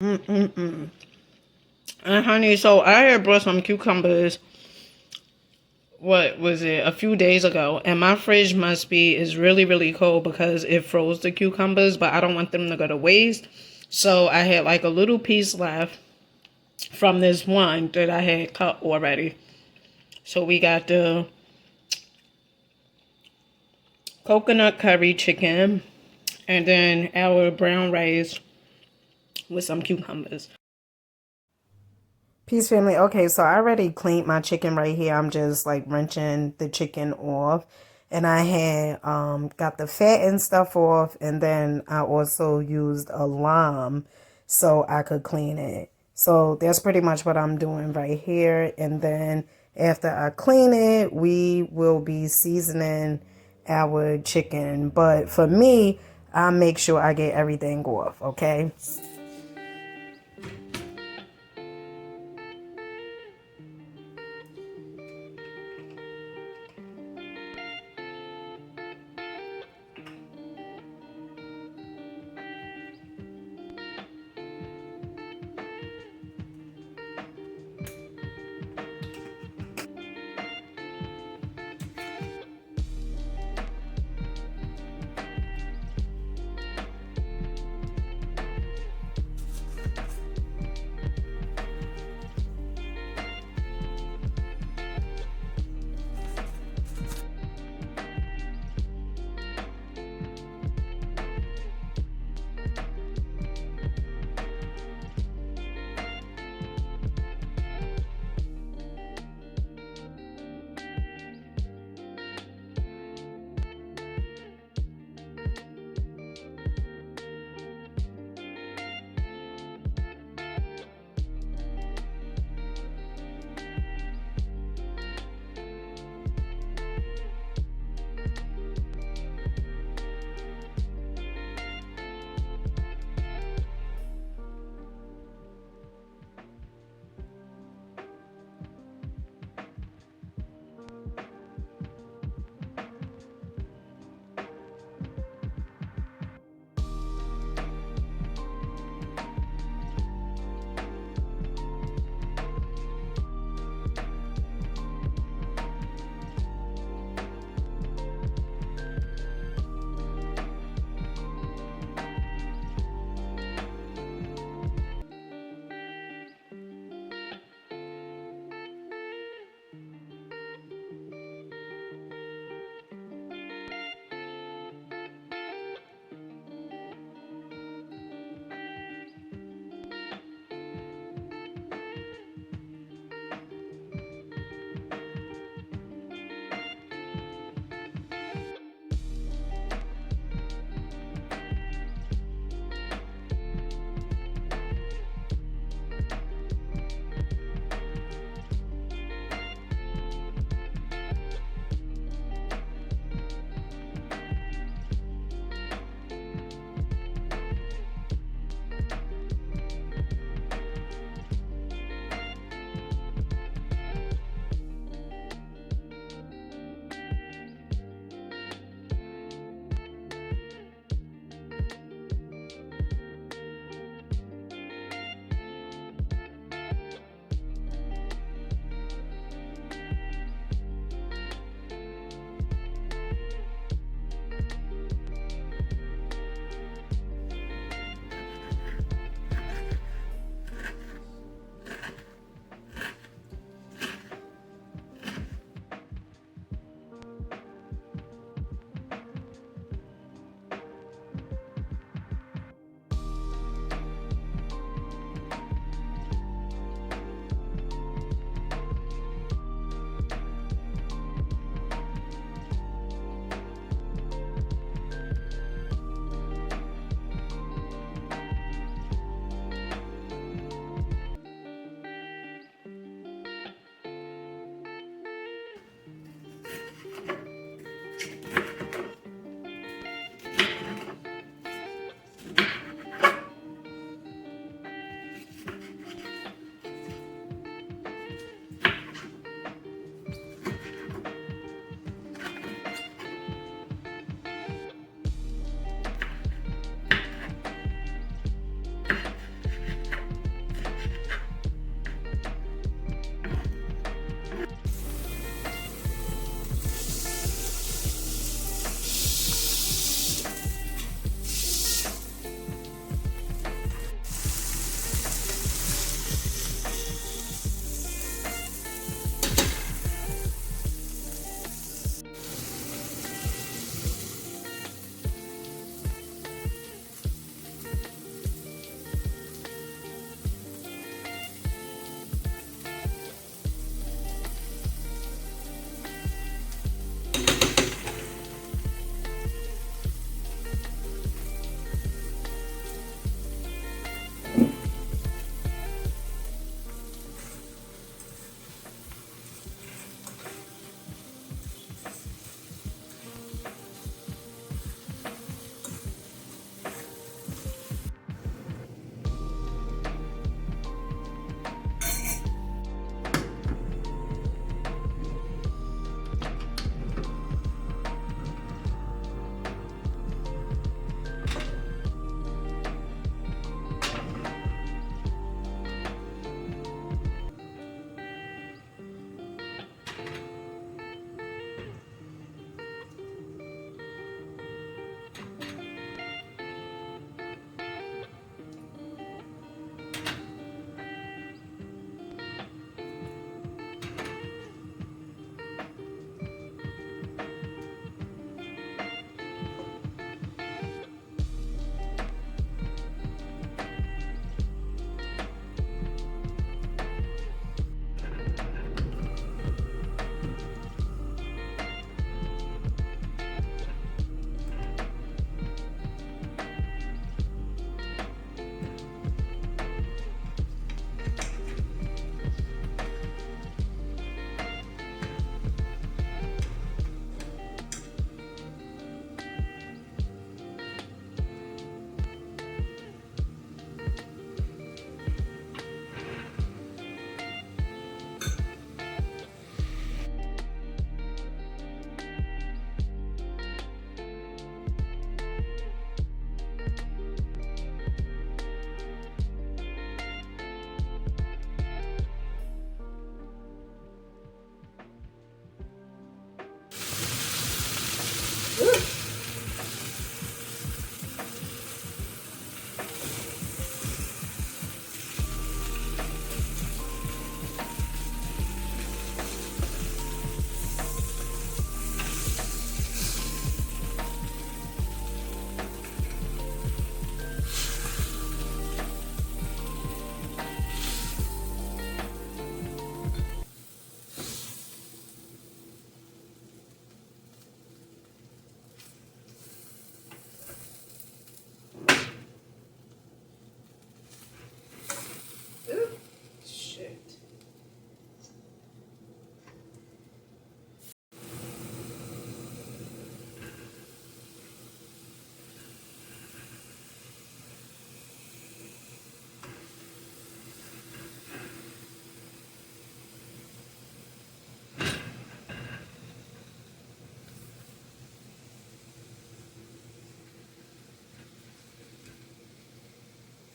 Mm-mm-mm. And honey, so I had brought some cucumbers. What was it? A few days ago, and my fridge must be is really really cold because it froze the cucumbers. But I don't want them to go to waste, so I had like a little piece left from this one that I had cut already. So we got the coconut curry chicken, and then our brown rice with some cucumbers. Peace family. Okay, so I already cleaned my chicken right here. I'm just like wrenching the chicken off. And I had got the fat and stuff off, and then I also used a lime so I could clean it. So that's pretty much what I'm doing right here. And then after I clean it, we will be seasoning our chicken. But for me, I make sure I get everything off, okay?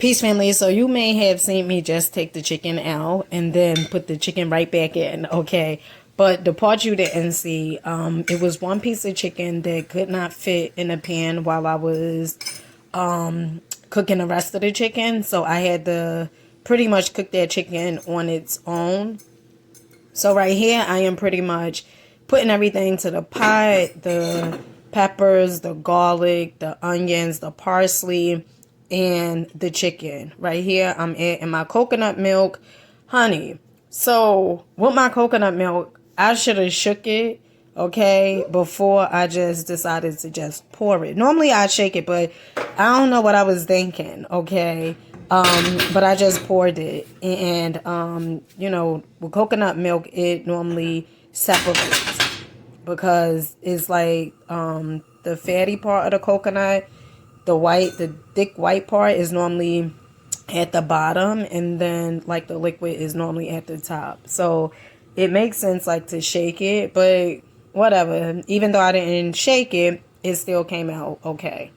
Peace family, so you may have seen me just take the chicken out and then put the chicken right back in, okay? But the part you didn't see, it was one piece of chicken that could not fit in the pan while I was cooking the rest of the chicken. So I had to pretty much cook that chicken on its own. So right here, I am pretty much putting everything to the pot, the peppers, the garlic, the onions, the parsley, and the chicken. Right here, I'm adding my coconut milk, honey. So with my coconut milk, I should have shook it, okay, before I just decided to just pour it. Normally I shake it, but I don't know what I was thinking, okay. But I just poured it, and you know, with coconut milk, it normally separates because it's like the fatty part of the coconut, the thick white part is normally at the bottom, and then like the liquid is normally at the top. So it makes sense like to shake it, but whatever. Even though I didn't shake it, it still came out okay.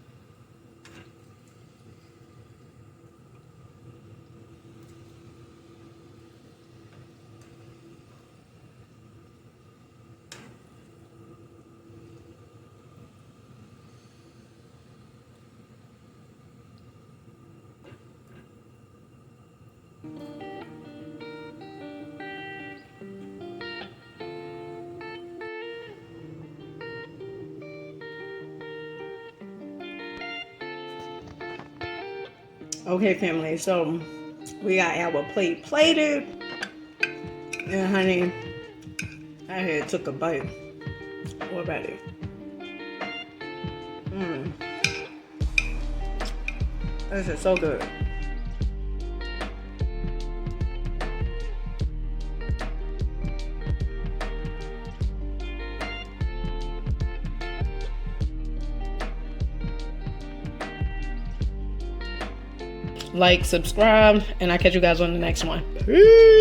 Okay, family, so we got our plate plated, and honey, I had took a bite already. This is so good. Like, subscribe, and I'll catch you guys on the next one. Peace.